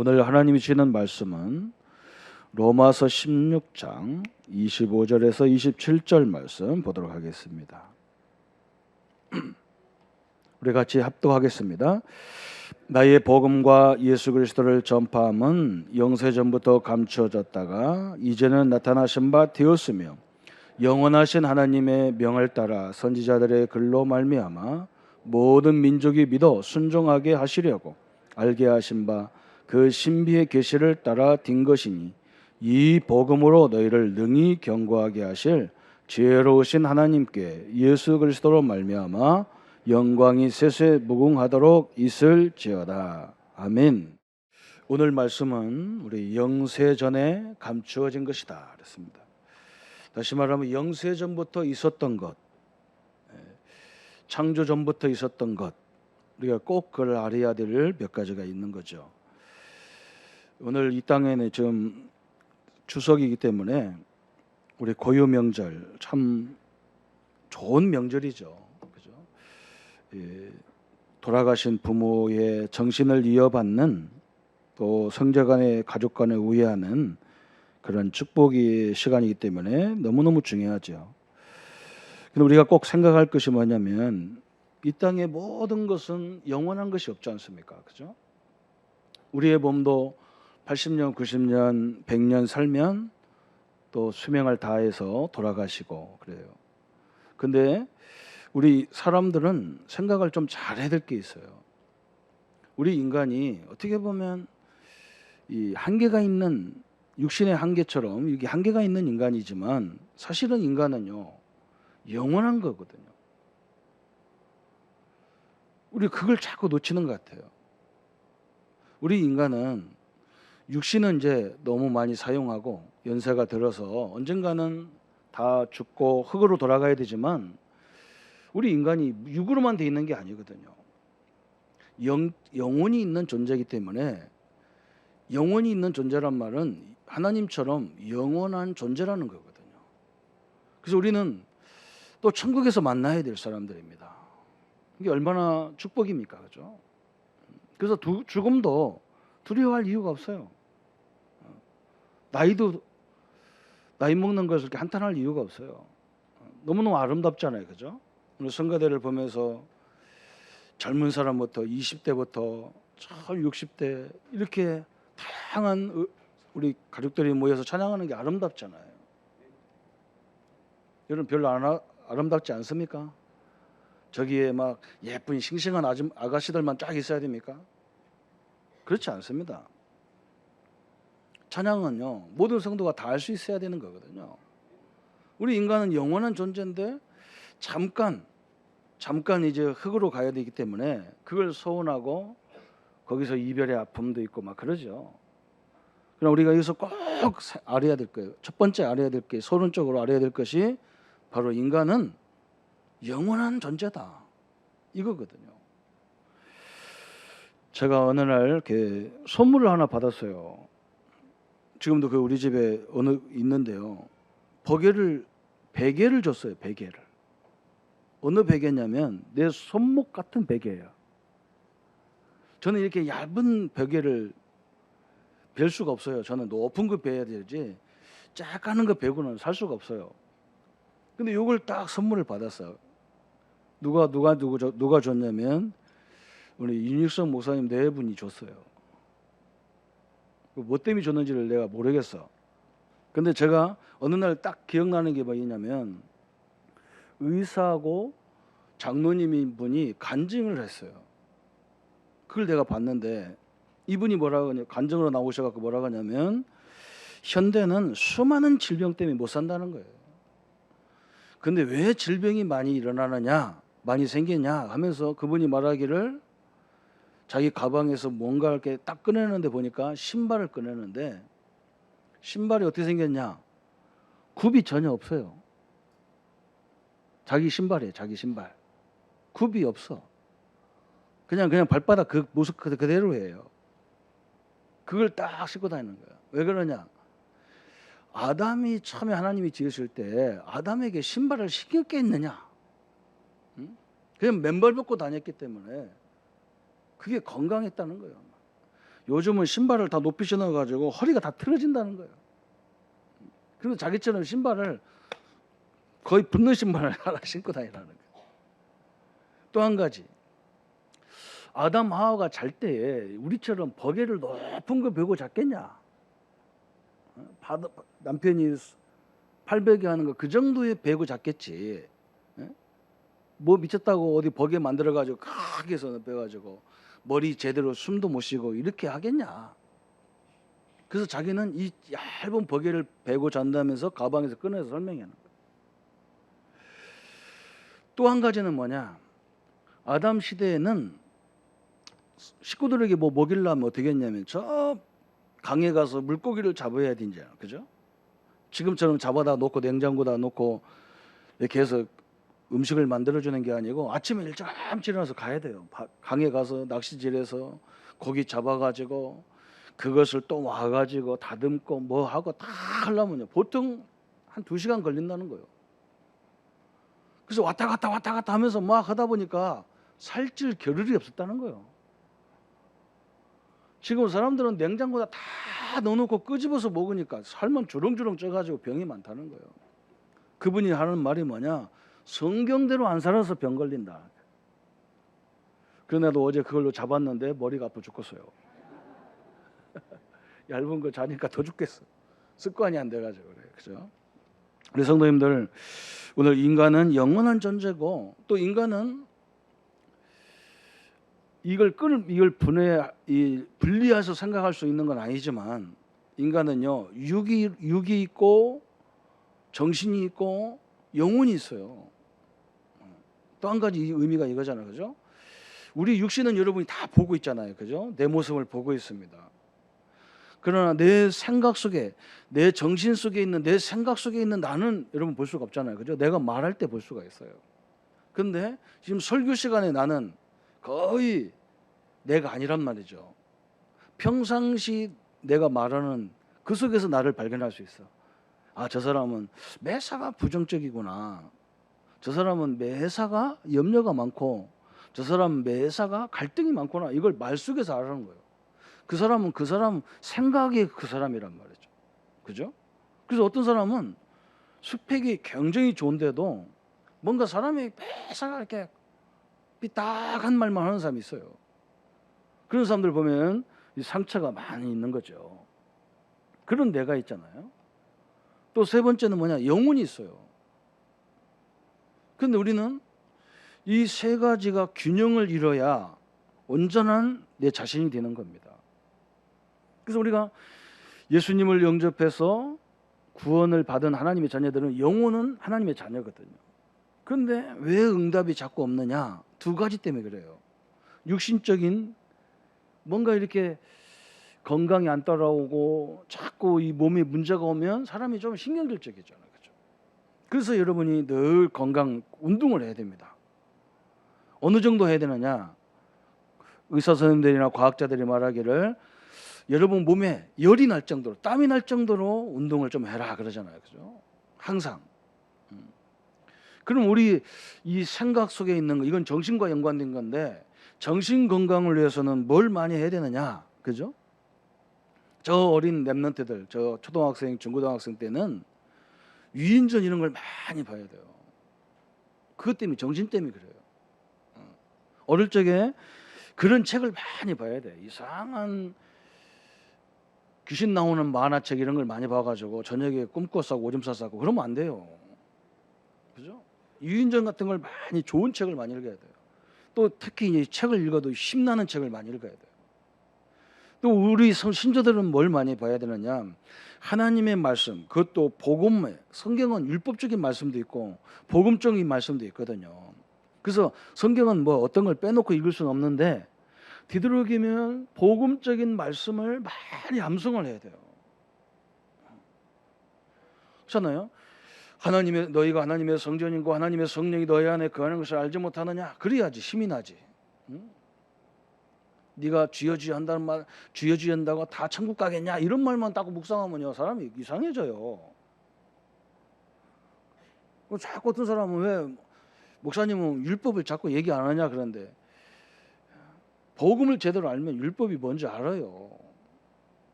오늘 하나님이 주시는 말씀은 로마서 16장 25절에서 27절 말씀 보도록 하겠습니다. 우리 같이 합독하겠습니다. 나의 복음과 예수 그리스도를 전파함은 영세전부터 감추어졌다가 이제는 나타나신 바 되었으며 영원하신 하나님의 명을 따라 선지자들의 글로 말미암아 모든 민족이 믿어 순종하게 하시려고 알게 하신 바 그 신비의 계시를 따라 딘 것이니 이 복음으로 너희를 능히 견고하게 하실 지혜로우신 하나님께 예수 그리스도로 말미암아 영광이 세세 무궁하도록 있을지어다. 아멘. 오늘 말씀은 우리 영세전에 감추어진 것이다 그랬습니다. 다시 말하면 영세전부터 있었던 것, 창조전부터 있었던 것, 우리가 꼭 그걸 알아야 될 몇 가지가 있는 거죠. 오늘 이 땅에는 지금 추석이기 때문에 우리 고유 명절 참 좋은 명절이죠. 그죠? 돌아가신 부모의 정신을 이어받는 또 성자간의 가족 간에 우애하는 그런 축복의 시간이기 때문에 너무너무 중요하죠. 근데 우리가 꼭 생각할 것이 뭐냐면 이 땅의 모든 것은 영원한 것이 없지 않습니까? 그죠? 우리의 몸도 80년, 90년, 100년 살면 또 수명을 다해서 돌아가시고 그래요. 근데 우리 사람들은 생각을 좀 잘해야 될 게 있어요. 우리 인간이 어떻게 보면 이 한계가 있는 육신의 한계처럼 이게 한계가 있는 인간이지만 사실은 인간은요 영원한 거거든요. 우리 그걸 자꾸 놓치는 것 같아요. 우리 인간은 육신은 이제 너무 많이 사용하고 연세가 들어서 언젠가는 다 죽고 흙으로 돌아가야 되지만 우리 인간이 육으로만 돼 있는 게 아니거든요. 영혼이 있는 존재이기 때문에 영혼이 있는 존재란 말은 하나님처럼 영원한 존재라는 거거든요. 그래서 우리는 또 천국에서 만나야 될 사람들입니다. 이게 얼마나 축복입니까? 그죠? 그래서 죽음도 두려워할 이유가 없어요. 나이 먹는 것을 이렇게 한탄할 이유가 없어요. 너무너무 아름답잖아요. 그죠? 오늘 성가대를 보면서 젊은 사람부터 20대부터 60대 이렇게 다양한 우리 가족들이 모여서 찬양하는 게 아름답잖아요. 여러분 별로 아름답지 않습니까? 저기에 막 예쁜 싱싱한 아가씨들만 쫙 있어야 됩니까? 그렇지 않습니다. 찬양은요 모든 성도가 다 할 수 있어야 되는 거거든요. 우리 인간은 영원한 존재인데 잠깐 이제 흙으로 가야 되기 때문에 그걸 소원하고 거기서 이별의 아픔도 있고 막 그러죠. 그럼 우리가 여기서 꼭 알아야 될 거예요. 첫 번째 알아야 될 게 서론적으로 알아야 될 것이 바로 인간은 영원한 존재다 이거거든요. 제가 어느 날 이렇게 선물을 하나 받았어요. 지금도 그 우리 집에 있는데요. 베개를 줬어요. 베개를. 어느 베개냐면 내 손목 같은 베개예요. 저는 이렇게 얇은 베개를 벨 수가 없어요. 저는 높은 거 베야 되지 작은 거 베고는 살 수가 없어요. 근데 이걸 딱 선물을 받았어요. 누가 줬냐면 우리 윤익선 목사님 네 분이 줬어요. 뭐 때문에 줬는지를 내가 모르겠어. 근데 제가 어느 날 딱 기억나는 게 뭐냐면 의사하고 장로님인 분이 간증을 했어요. 그걸 내가 봤는데 이분이 뭐라고 하냐 간증으로 나오셔갖고 뭐라고 하냐면 현대는 수많은 질병 때문에 못 산다는 거예요. 근데 왜 질병이 많이 일어나느냐 많이 생기냐 하면서 그분이 말하기를 자기 가방에서 뭔가 이렇게 딱 꺼내는데 보니까 신발을 꺼내는데 신발이 어떻게 생겼냐 굽이 전혀 없어요. 자기 신발이에요. 자기 신발 굽이 없어. 그냥 발바닥 그 모습 그대로예요. 그걸 딱 신고 다니는 거예요. 왜 그러냐 아담이 처음에 하나님이 지으실 때 아담에게 신발을 신겼겠느냐 그냥 맨발 벗고 다녔기 때문에 그게 건강했다는 거예요. 요즘은 신발을 다 높이 신어가지고 허리가 다 틀어진다는 거예요. 그리고 자기처럼 신발을 거의 붙는 신발을 하나 신고 다니라는 거예요. 또 한 가지, 아담 하와가 잘 때에 우리처럼 버개를 높은 거 베고 잤겠냐? 남편이 팔베개 하는 거 그 정도에 베고 잤겠지. 뭐 미쳤다고 어디 버개 만들어가지고 크게 해서 베가지고 머리 제대로 숨도 못 쉬고 이렇게 하겠냐? 그래서 자기는 이 얇은 버개를 베고 잔다면서 가방에서 꺼내서 설명하는 거예요. 또 한 가지는 뭐냐? 아담 시대에는 식구들에게 뭐 먹이려면 어떻게 했냐면 저 강에 가서 물고기를 잡아야 되잖아요. 그죠? 지금처럼 잡아다 놓고 냉장고다 놓고 이렇게 해서 음식을 만들어주는 게 아니고 아침에 일찍 일어나서 가야 돼요. 강에 가서 낚시질해서 고기 잡아가지고 그것을 또 와가지고 다듬고 뭐 하고 다 하려면요 보통 한 2시간 걸린다는 거예요. 그래서 왔다 갔다 하면서 막 하다 보니까 살찔 겨를이 없었다는 거예요. 지금 사람들은 냉장고에 다 넣어놓고 끄집어서 먹으니까 살만 주렁주렁 쪄가지고 병이 많다는 거예요. 그분이 하는 말이 뭐냐? 성경대로 안 살아서 병 걸린다. 그런데도 어제 그걸로 잡았는데 머리가 아파 죽겠어요. 얇은 거 자니까 더 죽겠어. 습관이 안 돼가지고 그래. 그죠? 우리 성도님들, 오늘 인간은 영원한 존재고 또 인간은 이걸 분리해서 생각할 수 있는 건 아니지만 인간은요 육이 있고 정신이 있고 영혼이 있어요. 또 한 가지 의미가 이거잖아요. 그죠? 우리 육신은 여러분이 다 보고 있잖아요. 그죠? 내 모습을 보고 있습니다. 그러나 내 생각 속에, 내 정신 속에 있는, 내 생각 속에 있는 나는 여러분 볼 수가 없잖아요. 그죠? 내가 말할 때 볼 수가 있어요. 근데 지금 설교 시간에 나는 거의 내가 아니란 말이죠. 평상시 내가 말하는 그 속에서 나를 발견할 수 있어. 아, 저 사람은 매사가 부정적이구나. 저 사람은 매사가 염려가 많고 저 사람은 매사가 갈등이 많구나. 이걸 말 속에서 알아는 거예요. 그 사람은 그 사람 생각이 그 사람이란 말이죠. 그죠? 그래서 어떤 사람은 스펙이 굉장히 좋은데도 뭔가 사람이 매사가 이렇게 삐딱한 말만 하는 사람이 있어요. 그런 사람들 보면 상처가 많이 있는 거죠. 그런 내가 있잖아요. 또 세 번째는 뭐냐? 영혼이 있어요. 근데 우리는 이 세 가지가 균형을 이뤄야 온전한 내 자신이 되는 겁니다. 그래서 우리가 예수님을 영접해서 구원을 받은 하나님의 자녀들은 영혼은 하나님의 자녀거든요. 그런데 왜 응답이 자꾸 없느냐? 2가지 때문에 그래요. 육신적인 뭔가 이렇게 건강이 안 따라오고 자꾸 이 몸에 문제가 오면 사람이 좀 신경질적이잖아요. 그죠? 그래서 여러분이 늘 건강 운동을 해야 됩니다. 어느 정도 해야 되느냐? 의사 선생님들이나 과학자들이 말하기를 여러분 몸에 열이 날 정도로, 땀이 날 정도로 운동을 좀 해라 그러잖아요. 그죠? 항상. 그럼 우리 이 생각 속에 있는 거, 이건 정신과 연관된 건데 정신 건강을 위해서는 뭘 많이 해야 되느냐? 그죠? 저 어린 랩런트들, 저 초등학생, 중고등학생 때는 위인전 이런 걸 많이 봐야 돼요. 그것 때문에, 정신 때문에 그래요. 어릴 적에 그런 책을 많이 봐야 돼. 이상한 귀신 나오는 만화책 이런 걸 많이 봐가지고 저녁에 꿈꿔 싸고 오줌 싸고 그러면 안 돼요. 그죠? 유인전 같은 걸 많이, 좋은 책을 많이 읽어야 돼요. 또 특히 이 책을 읽어도 힘나는 책을 많이 읽어야 돼요. 또 우리 신자들은 뭘 많이 봐야 되느냐? 하나님의 말씀, 그것도 복음에, 성경은 율법적인 말씀도 있고 복음적인 말씀도 있거든요. 그래서 성경은 뭐 어떤 걸 빼놓고 읽을 수는 없는데 되도록이면 복음적인 말씀을 많이 암송을 해야 돼요. 그렇잖아요? 너희가 하나님의 성전이고 하나님의 성령이 너희 안에 거하는 것을 알지 못하느냐? 그래야지 힘이 나지. 응? 네가 주여 주여 한다는 말, 주여 주여 한다고 다 천국 가겠냐? 이런 말만 딱 묵상하면요 사람이 이상해져요. 자꾸 어떤 사람은 왜 목사님은 율법을 자꾸 얘기 안 하냐 그런데 복음을 제대로 알면 율법이 뭔지 알아요.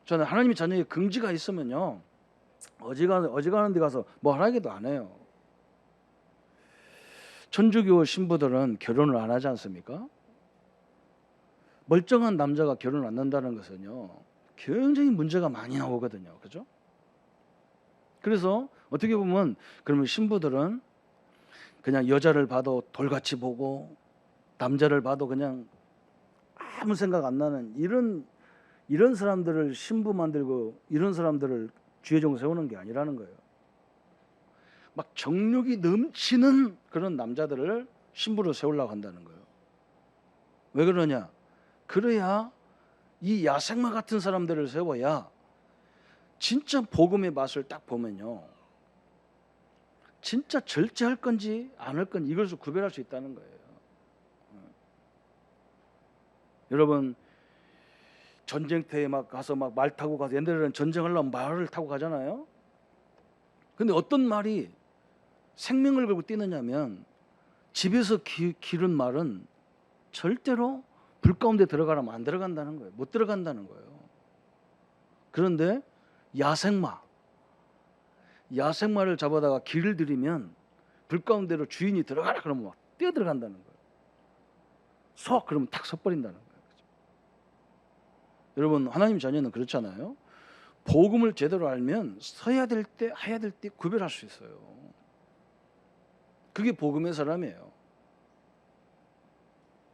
저는 하나님의 자녀의 긍지가 있으면요, 어지간한 데 가서 뭐 하라기도 안 해요. 천주교 신부들은 결혼을 안 하지 않습니까? 멀쩡한 남자가 결혼을 안 한다는 것은요, 굉장히 문제가 많이 나오거든요. 그죠? 그래서 어떻게 보면 그러면 신부들은 그냥 여자를 봐도 돌같이 보고 남자를 봐도 그냥 아무 생각 안 나는 이런 사람들을 신부 만들고 이런 사람들을 주의종 세우는 게 아니라는 거예요. 막 정욕이 넘치는 그런 남자들을 신부로 세우려고 한다는 거예요. 왜 그러냐? 그래야 이 야생마 같은 사람들을 세워야 진짜 복음의 맛을 딱 보면요, 진짜 절제할 건지 안 할 건지 이것을 구별할 수 있다는 거예요. 여러분, 전쟁터에 막 가서 막 말 타고 가서, 옛날에는 전쟁하려면 말을 타고 가잖아요. 근데 어떤 말이 생명을 걸고 뛰느냐면, 집에서 기른 말은 절대로 불 가운데 들어가라면 안 들어간다는 거예요. 못 들어간다는 거예요. 그런데 야생마를 잡아다가 길을 들이면 불 가운데로 주인이 들어가라 그러면 막 뛰어 들어간다는 거예요. 서 그러면 탁 서버린다는 거예요. 여러분, 하나님 자녀는 그렇잖아요. 복음을 제대로 알면 서야 될 때 해야 될 때 구별할 수 있어요. 그게 복음의 사람이에요.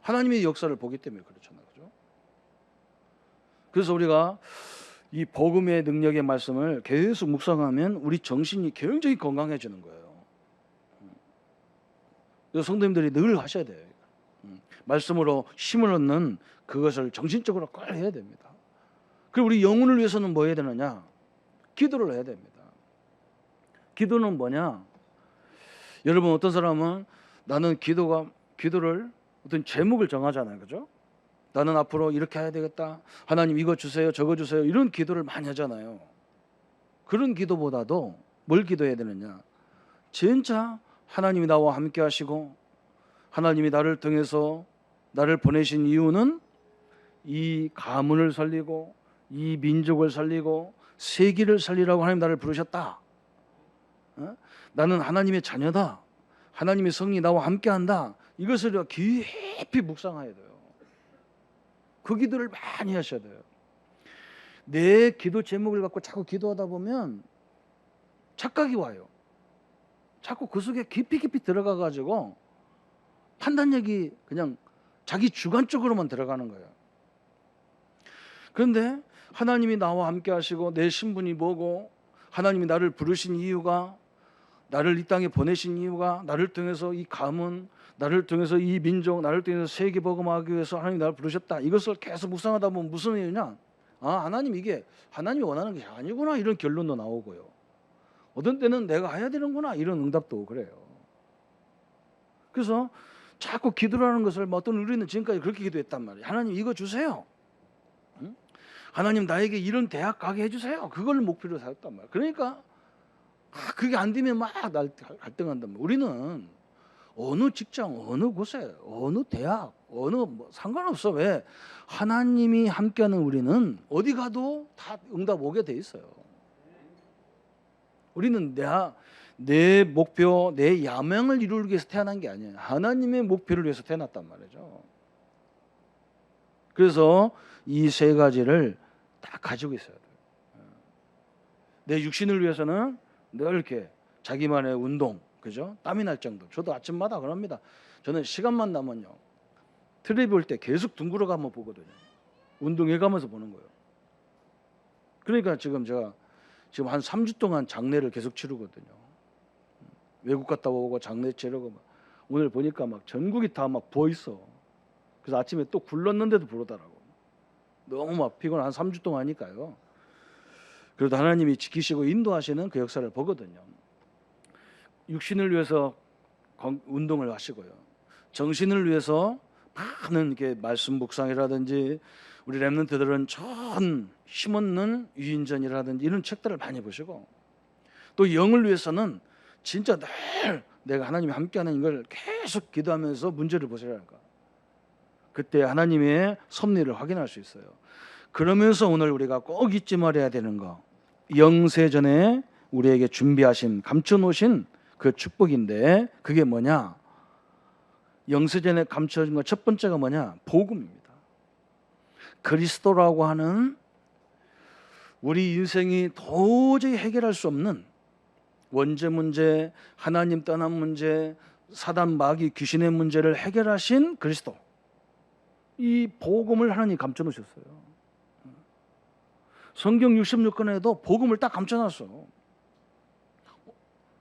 하나님의 역사를 보기 때문에 그렇잖아요. 그죠? 그래서 우리가 이 복음의 능력의 말씀을 계속 묵상하면 우리 정신이 굉장히 건강해지는 거예요. 그래서 성도님들이 늘 하셔야 돼요. 말씀으로 힘을 얻는 그것을 정신적으로 꼭 해야 됩니다. 그리고 우리 영혼을 위해서는 뭐 해야 되느냐? 기도를 해야 됩니다. 기도는 뭐냐? 여러분, 어떤 사람은 나는 기도를 어떤 제목을 정하잖아요. 그죠? 나는 앞으로 이렇게 해야 되겠다. 하나님 이거 주세요, 저거 주세요. 이런 기도를 많이 하잖아요. 그런 기도보다도 뭘 기도해야 되느냐? 진짜 하나님이 나와 함께 하시고 하나님이 나를 통해서 나를 보내신 이유는 이 가문을 살리고 이 민족을 살리고 세계를 살리라고 하나님 나를 부르셨다. 나는 하나님의 자녀다. 하나님의 성이 나와 함께한다. 이것을 깊이 묵상해야 돼요. 그 기도를 많이 하셔야 돼요. 내 기도 제목을 갖고 자꾸 기도하다 보면 착각이 와요. 자꾸 그 속에 깊이 들어가 가지고 판단력이 그냥 자기 주관적으로만 들어가는 거예요. 그런데 하나님이 나와 함께 하시고 내 신분이 뭐고 하나님이 나를 부르신 이유가, 나를 이 땅에 보내신 이유가, 나를 통해서 이 가문, 나를 통해서 이 민족, 나를 통해서 세계 복음하기 위해서 하나님이 나를 부르셨다. 이것을 계속 묵상하다 보면 무슨 이유냐? 하나님, 이게 하나님이 원하는 게 아니구나, 이런 결론도 나오고요. 어떤 때는 내가 해야 되는구나, 이런 응답도 오고 그래요. 그래서 자꾸 기도를 하는 것을 어떤 우리는 지금까지 그렇게 기도했단 말이에요. 하나님 이거 주세요. 하나님 나에게 이런 대학 가게 해주세요. 그걸 목표로 살았단 말이에요. 그러니까 그게 안 되면 막 갈등한단 말이에요. 우리는 어느 직장, 어느 곳에, 어느 대학, 상관없어. 왜? 하나님이 함께하는 우리는 어디 가도 다 응답 오게 돼 있어요. 우리는 내 목표, 내 야망을 이루기 위해서 태어난 게 아니에요. 하나님의 목표를 위해서 태어났단 말이죠. 그래서 이 세 가지를 딱 가지고 있어야 돼요. 내 육신을 위해서는 늘 이렇게 자기만의 운동, 그죠? 땀이 날 정도. 저도 아침마다 그럽니다. 저는 시간만 나면요, 텔레비 볼 때 계속 둥그러 가면 보거든요. 운동해 가면서 보는 거예요. 그러니까 제가 지금 한 3주 동안 장례를 계속 치르거든요. 외국 갔다 오고 장례 치르고 오늘 보니까 막 전국이 다 막 부어 있어. 그래서 아침에 또 굴렀는데도 부르더라고. 너무 막 피곤한, 한 3주 동안 하니까요. 그래도 하나님이 지키시고 인도하시는 그 역사를 보거든요. 육신을 위해서 운동을 하시고요. 정신을 위해서 많은 이렇게 말씀 묵상이라든지, 우리 렘넌트들은 전 힘없는 유인전이라든지 이런 책들을 많이 보시고, 또 영을 위해서는 진짜 늘 내가 하나님이 함께하는 걸 계속 기도하면서 문제를 보시라니까. 그때 하나님의 섭리를 확인할 수 있어요. 그러면서 오늘 우리가 꼭 잊지 말아야 되는 거, 영세전에 우리에게 준비하신, 감춰놓으신 그 축복인데, 그게 뭐냐? 영세전에 감춰진 것 첫 번째가 뭐냐? 복음입니다. 그리스도라고 하는 우리 인생이 도저히 해결할 수 없는 원죄 문제, 하나님 떠난 문제, 사단 마귀 귀신의 문제를 해결하신 그리스도, 이 복음을 하나님이 감춰놓으셨어요. 성경 66권에도 복음을 딱 감춰놨어.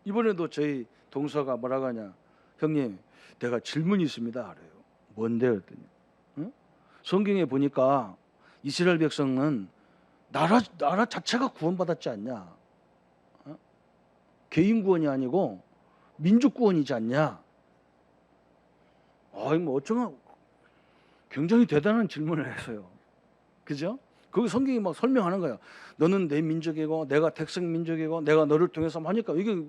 이번에도 저희 동서가 뭐라고 하냐, 형님 내가 질문이 있습니다 그래요. 뭔데 그랬더니, 응? 성경에 보니까 이스라엘 백성은 나라 자체가 구원받았지 않냐, 어? 개인 구원이 아니고 민족 구원이지 않냐. 뭐 어쩌면 굉장히 대단한 질문을 해서요. 그죠? 그 성경이 막 설명하는 거예요. 너는 내 민족이고 내가 택성 민족이고 내가 너를 통해서 하니까 이게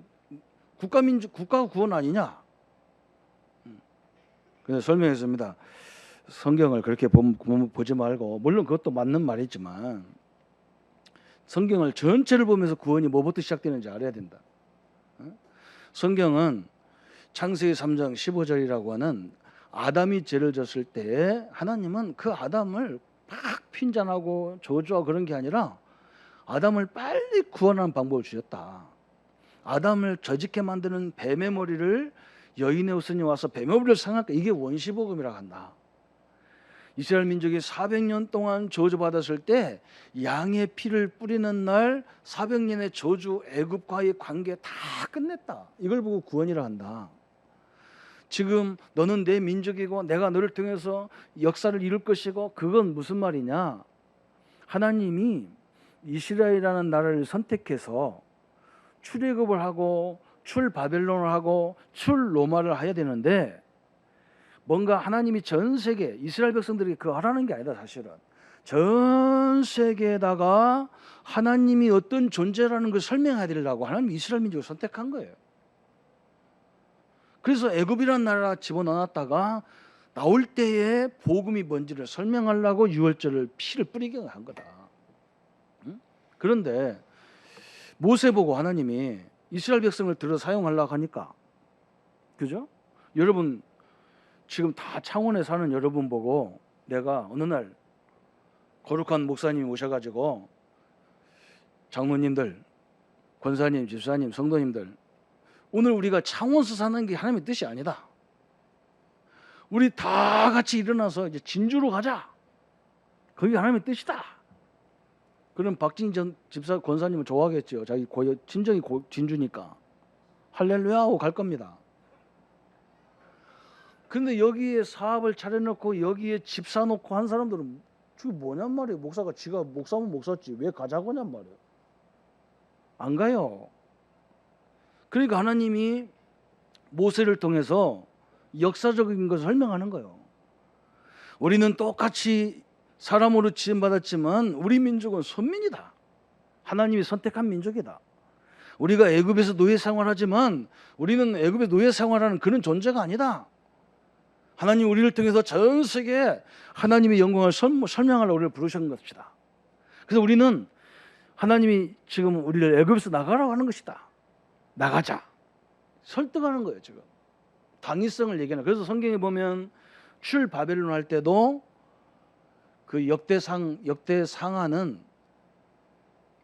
국가 구원 아니냐? 그래서 설명했습니다. 성경을 그렇게 보지 말고, 물론 그것도 맞는 말이지만 성경을 전체를 보면서 구원이 뭐부터 시작되는지 알아야 된다. 성경은 창세기 3장 15절이라고 하는 아담이 죄를 졌을 때 하나님은 그 아담을 막 핀잔하고 저주하고 그런 게 아니라 아담을 빨리 구원하는 방법을 주셨다. 아담을 저짓게 만드는 뱀의 머리를 여인의 후손이 와서 뱀의 머리를 상할까, 이게 원시복음이라고 한다. 이스라엘 민족이 400년 동안 저주받았을 때 양의 피를 뿌리는 날 400년의 저주, 애굽과의 관계 다 끝냈다. 이걸 보고 구원이라 한다. 지금 너는 내 민족이고 내가 너를 통해서 역사를 이룰 것이고, 그건 무슨 말이냐? 하나님이 이스라엘이라는 나라를 선택해서 출애굽을 하고 출 바벨론을 하고 출 로마를 해야 되는데, 뭔가 하나님이 전 세계 이스라엘 백성들에게 그거 하라는 게 아니다. 사실은 전 세계에다가 하나님이 어떤 존재라는 걸 설명해야 되려고 하나님이 이스라엘 민족을 선택한 거예요. 그래서 애굽이라는 나라 집어넣었다가 나올 때에 복음이 뭔지를 설명하려고 유월절을 피를 뿌리게 한 거다. 그런데 모세 보고 하나님이 이스라엘 백성을 들어 사용하려고 하니까, 그죠? 여러분 지금 다 창원에 사는 여러분 보고 내가 어느 날 거룩한 목사님이 오셔가지고, 장로님들, 권사님, 집사님, 성도님들, 오늘 우리가 창원서 사는 게 하나님의 뜻이 아니다. 우리 다 같이 일어나서 이제 진주로 가자. 그게 하나님의 뜻이다. 그럼 박진전 집사 권사님은 좋아하겠죠. 자기 친정이 진주니까 할렐루야 하고 갈 겁니다. 근데 여기에 사업을 차려놓고 여기에 집 사놓고 한 사람들은 저게 뭐냔 말이에요. 목사가 지가 목사면 목사지 왜 가자고 하냔 말이에요. 안 가요. 그러니까 하나님이 모세를 통해서 역사적인 것을 설명하는 거예요. 우리는 똑같이 사람으로 지음받았지만 우리 민족은 선민이다. 하나님이 선택한 민족이다. 우리가 애굽에서 노예 생활하지만 우리는 애굽의 노예 생활하는 그런 존재가 아니다. 하나님 우리를 통해서 전 세계에 하나님의 영광을 설명하려고 우리를 부르신 것이다. 그래서 우리는 하나님이 지금 우리를 애굽에서 나가라고 하는 것이다. 나가자. 설득하는 거예요. 지금 당위성을 얘기하는. 그래서 성경에 보면 출 바벨론 할 때도 그 역대상하는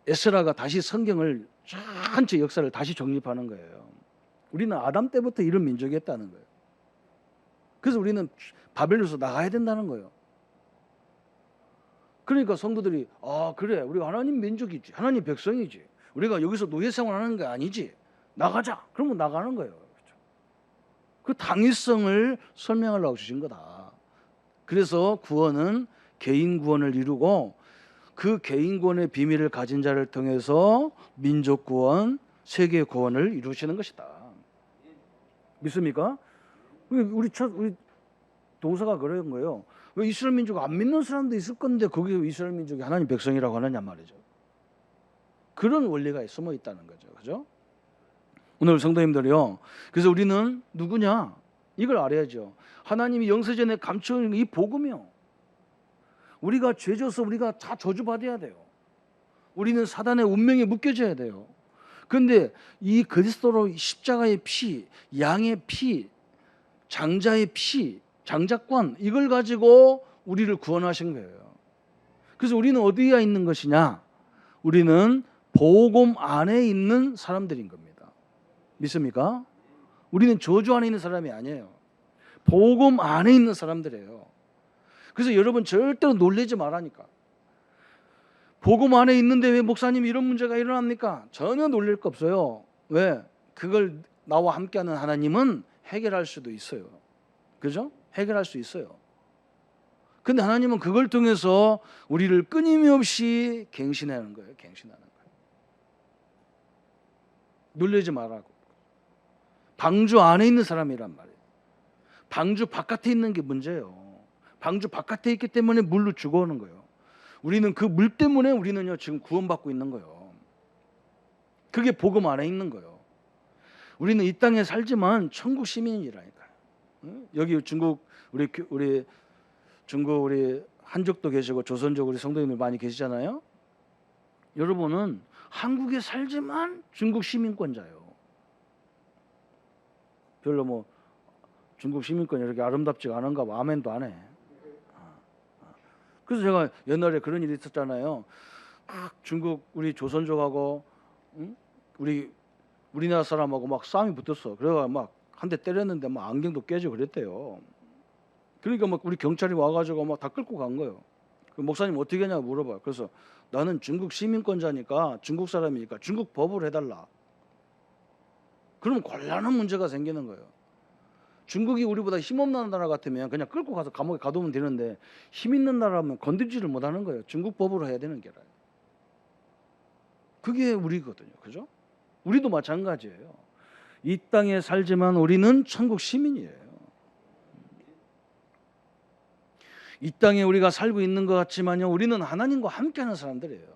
에스라가 다시 성경을 전체 역사를 다시 정립하는 거예요. 우리는 아담 때부터 이런 민족이었다는 거예요. 그래서 우리는 바벨론에서 나가야 된다는 거예요. 그러니까 성도들이 그래 우리가 하나님 민족이지, 하나님 백성이지, 우리가 여기서 노예 생활하는 게 아니지, 나가자. 그러면 나가는 거예요. 그렇죠? 그 당위성을 설명하려고 주신 거다. 그래서 구원은 개인 구원을 이루고 그 개인 구원의 비밀을 가진 자를 통해서 민족 구원, 세계 구원을 이루시는 것이다. 믿습니까? 우리 동서가 그런 거예요. 왜 이스라엘 민족 안 믿는 사람도 있을 건데 거기에 이스라엘 민족이 하나님 백성이라고 하느냐 말이죠. 그런 원리가 숨어 있다는 거죠. 그죠? 오늘 성도님들이요. 그래서 우리는 누구냐? 이걸 알아야죠. 하나님이 영세전에 감추는 이 복음이요. 우리가 죄져서 우리가 다 저주받아야 돼요. 우리는 사단의 운명에 묶여져야 돼요. 그런데 이 그리스도로 십자가의 피, 양의 피, 장자의 피, 장자권 이걸 가지고 우리를 구원하신 거예요. 그래서 우리는 어디에 있는 것이냐? 우리는 복음 안에 있는 사람들인 겁니다. 믿습니까? 우리는 저주 안에 있는 사람이 아니에요. 복음 안에 있는 사람들이에요. 그래서 여러분 절대로 놀라지 말라니까. 복음 안에 있는데 왜 목사님 이런 문제가 일어납니까? 전혀 놀랄 거 없어요. 왜? 그걸 나와 함께하는 하나님은 해결할 수도 있어요. 그죠? 해결할 수 있어요. 근데 하나님은 그걸 통해서 우리를 끊임없이 갱신하는 거예요. 갱신하는 거예요. 놀라지 말라고. 방주 안에 있는 사람이란 말이에요. 방주 바깥에 있는 게 문제예요. 방주 바깥에 있기 때문에 물로 죽어오는 거예요. 우리는 그 물 때문에 우리는요 지금 구원받고 있는 거예요. 그게 복음 안에 있는 거예요. 우리는 이 땅에 살지만 천국 시민이라니까요. 여기 중국 우리 중국 우리 한족도 계시고 조선족 우리 성도님들 많이 계시잖아요. 여러분은 한국에 살지만 중국 시민권자예요. 별로 뭐 중국 시민권이 이렇게 아름답지가 않은가 봐. 아멘도 안 해. 그래서 제가 옛날에 그런 일이 있었잖아요. 중국 우리 조선족하고 우리나라 사람하고 막 싸움이 붙었어. 그래가 막 한 대 때렸는데 막 안경도 깨지고 그랬대요. 그러니까 막 우리 경찰이 와가지고 막 다 끌고 간 거예요. 그 목사님 어떻게 하냐고 물어봐요. 그래서 나는 중국 시민권자니까 중국 사람이니까 중국 법으로 해달라. 그러면 곤란한 문제가 생기는 거예요. 중국이 우리보다 힘없는 나라 같으면 그냥 끌고 가서 감옥에 가두면 되는데 힘 있는 나라면 건들지를 못하는 거예요. 중국 법으로 해야 되는 게라. 그게 우리거든요. 그죠? 우리도 마찬가지예요. 이 땅에 살지만 우리는 천국 시민이에요. 이 땅에 우리가 살고 있는 것 같지만요, 우리는 하나님과 함께하는 사람들이에요.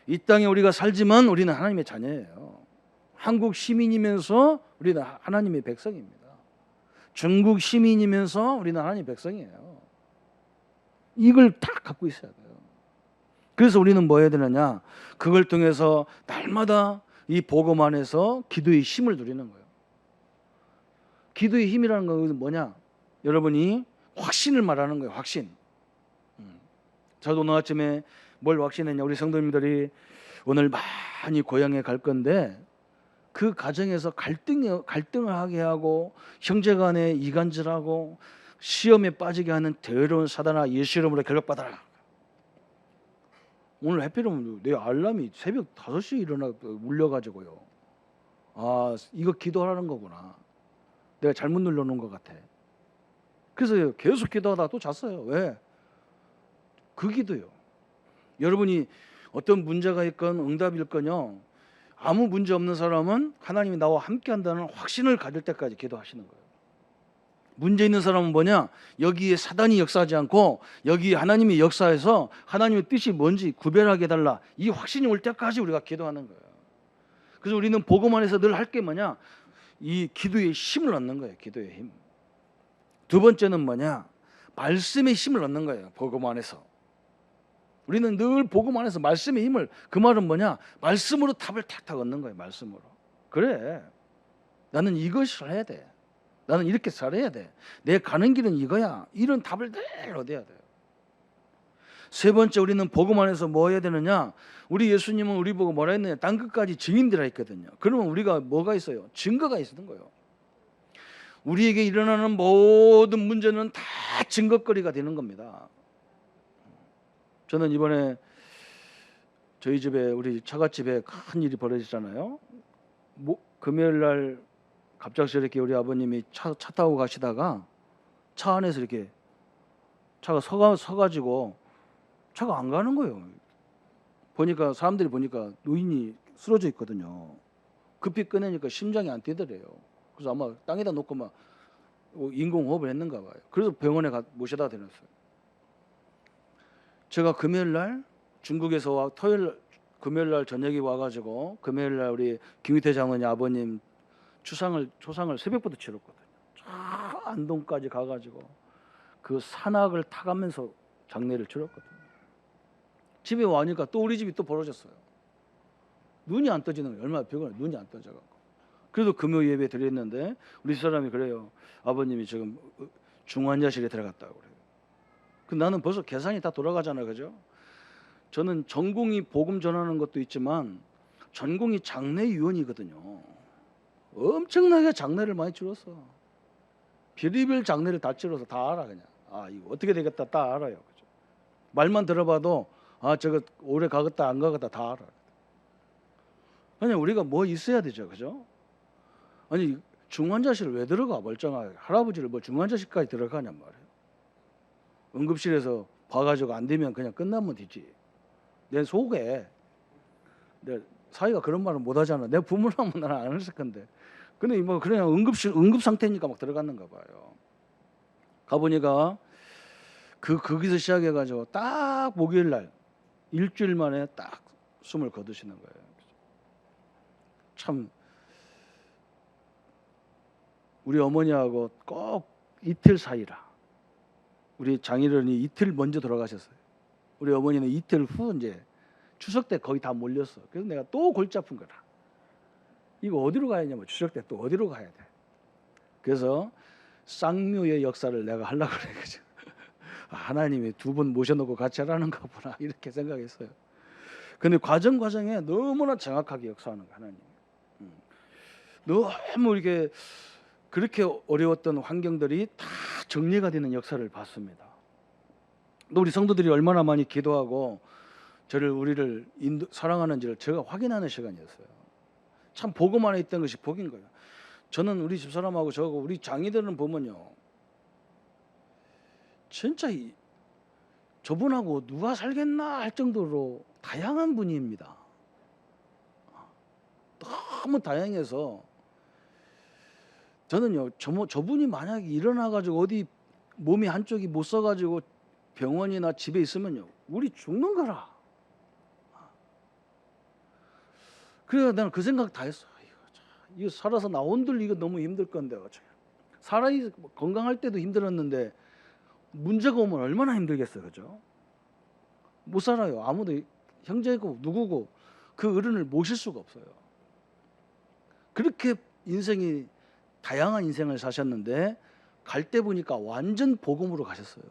이 땅에 우리가 살지만 우리는 하나님의 자녀예요. 한국 시민이면서 우리는 하나님의 백성입니다. 중국 시민이면서 우리는 하나님의 백성이에요. 이걸 다 갖고 있어야 돼요. 그래서 우리는 뭐 해야 되느냐? 그걸 통해서 날마다 이 복음 안에서 기도의 힘을 누리는 거예요. 기도의 힘이라는 건 뭐냐? 여러분이 확신을 말하는 거예요. 확신. 저도 오늘 아침에 뭘 확신했냐? 우리 성도님들이 오늘 많이 고향에 갈 건데 그 가정에서 갈등을 하게 하고 형제간에 이간질하고 시험에 빠지게 하는 더러운 사단아 예수 이름으로 결박받아라. 오늘 하필이면 내 알람이 새벽 5시에 일어나 울려가지고요. 아 이거 기도하라는 거구나. 내가 잘못 눌러놓은 것 같아. 그래서 계속 기도하다가 또 잤어요. 왜? 그 기도요. 여러분이 어떤 문제가 있건 응답일 건요. 아무 문제 없는 사람은 하나님이 나와 함께 한다는 확신을 가질 때까지 기도하시는 거예요. 문제 있는 사람은 뭐냐? 여기에 사단이 역사하지 않고 여기 하나님이 역사해서 하나님의 뜻이 뭔지 구별하게 해달라. 이 확신이 올 때까지 우리가 기도하는 거예요. 그래서 우리는 복음 안에서 늘 할 게 뭐냐? 이 기도의 힘을 얻는 거예요. 기도의 힘. 두 번째는 뭐냐? 말씀의 힘을 얻는 거예요. 복음 안에서. 우리는 늘 복음 안에서 말씀의 힘을, 그 말은 뭐냐? 말씀으로 답을 탁탁 얻는 거예요. 말씀으로. 그래. 나는 이것을 해야 돼. 나는 이렇게 살아야 돼. 내 가는 길은 이거야. 이런 답을 늘 얻어야 돼요. 세 번째, 우리는 복음 안에서 뭐 해야 되느냐? 우리 예수님은 우리 보고 뭐라 했느냐? 땅끝까지 증인되라 했거든요. 그러면 우리가 뭐가 있어요? 증거가 있는 거예요. 우리에게 일어나는 모든 문제는 다 증거거리가 되는 겁니다. 저는 이번에 저희 집에 우리 처갓집에 큰 일이 벌어졌잖아요. 금요일 날 갑자기 이렇게 우리 아버님이 차 타고 가시다가 차 안에서 이렇게 차가 서가지고 차가 안 가는 거예요. 보니까 사람들이 보니까 노인이 쓰러져 있거든요. 급히 꺼내니까 심장이 안 뛰더래요. 그래서 아마 땅에다 놓고 막 인공호흡을 했는가 봐요. 그래서 병원에 모셔다 드렸어요. 제가 금요일 날 중국에서 금요일 날 저녁에 와가지고 금요일 날 우리 김희태 장로님 아버님 초상을 새벽부터 치렀거든요. 안동까지 가가지고 그 산악을 타가면서 장례를 치렀거든요. 집에 와니까 또 우리 집이 또 벌어졌어요. 눈이 안 떠지는 거예요. 얼마나 피곤해. 눈이 안 떠져갖고. 그래도 금요 예배 드렸는데 우리 사람이 그래요. 아버님이 지금 중환자실에 들어갔다고 그래요. 그 나는 벌써 계산이 다 돌아가잖아, 그죠? 저는 전공이 복음 전하는 것도 있지만 전공이 장례위원이거든요. 엄청나게 장례를 많이 치렀어. 별의별 장례를 다 치러서 다 알아 그냥. 아 이거 어떻게 되겠다 다 알아요. 그죠? 말만 들어봐도 아 저거 오래 가겠다 안 가겠다 다 알아. 아니 우리가 뭐 있어야 되죠, 그죠? 아니 중환자실 왜 들어가 멀쩡하게 할아버지를 뭐 중환자실까지 들어가냔 말이에요. 응급실에서 봐가지고 안 되면 그냥 끝나면 되지. 내 속에 내 사위가 그런 말을 못 하잖아. 내 부모라면 나는 안 했을 건데. 근데 뭐 그냥 응급 상태니까 막 들어갔는가 봐요. 가보니까 거기서 시작해가지고 딱 목요일 날 일주일 만에 딱 숨을 거두시는 거예요. 참 우리 어머니하고 꼭 이틀 사이라. 우리 장인어른이 이틀 먼저 돌아가셨어요. 우리 어머니는 이틀 후 이제 추석 때 거의 다 몰렸어. 그래서 내가 또 골치 아픈 거라. 이거 어디로 가야 되냐면 추석 때 또 어디로 가야 돼. 그래서 쌍묘의 역사를 내가 하려고 그래. 그죠? 하나님이 두 분 모셔놓고 같이 하라는가 보나 이렇게 생각했어요. 근데 과정에 너무나 정확하게 역사하는 거 하나님. 너무 이렇게 그렇게 어려웠던 환경들이 다 정리가 되는 역사를 봤습니다. 또 우리 성도들이 얼마나 많이 기도하고 우리를 사랑하는지를 제가 확인하는 시간이었어요. 참 복음 안에 있던 것이 복인 거예요. 저는 우리 집사람하고 저하고 우리 장이들은 보면요, 진짜 저분하고 누가 살겠나 할 정도로 다양한 분입니다. 너무 다양해서 저는요, 저분이 만약에 일어나가지고 어디 몸이 한쪽이 못 써가지고 병원이나 집에 있으면요, 우리 죽는 거라. 그래서 나는 그 생각 다 했어. 이거 살아서 나 온들 이거 너무 힘들 건데. 건강할 때도 힘들었는데 문제가 오면 얼마나 힘들겠어요, 그죠? 못 살아요. 아무도 형제고 누구고 그 어른을 모실 수가 없어요. 그렇게 다양한 인생을 사셨는데 갈 때 보니까 완전 복음으로 가셨어요.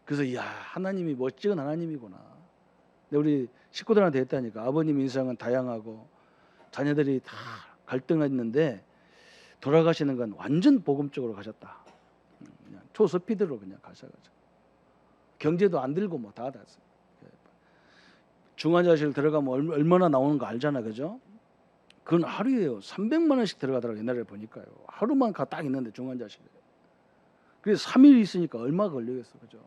그래서 이야, 하나님이 멋진 하나님이구나. 근데 우리 식구들한테 했다니까. 아버님 인생은 다양하고 자녀들이 다 갈등했는데 돌아가시는 건 완전 복음적으로 가셨다. 그냥 초스피드로 그냥 가셔가지고 경제도 안 들고 뭐 다 됐어요. 중환자실 들어가면 얼마나 나오는 거 알잖아, 그죠? 그건 하루에요 300만 원씩 들어가더라고. 옛날에 보니까요. 하루만 딱 있는데 중환자실에. 그래서 3일 있으니까 얼마 걸리겠어, 그죠?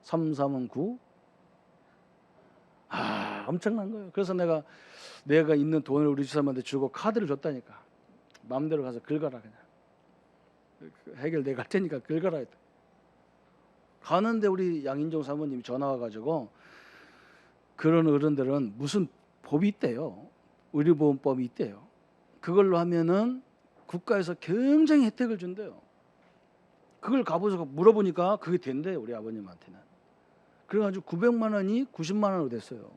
3, 3은 9. 엄청난 거예요. 그래서 내가 있는 돈을 우리 집사람한테 주고 카드를 줬다니까. 마음대로 가서 긁어라 그냥. 해결돼 갈 테니까 긁어라 했다. 가는데 우리 양인종 사모님이 전화 와가지고 그런 어른들은 무슨 법이 있대요. 의료보험법이 있대요. 그걸로 하면은 국가에서 굉장히 혜택을 준대요. 그걸 가보서 물어보니까 그게 된대요, 우리 아버님한테는. 그래가지고 900만 원이 90만 원으로 됐어요.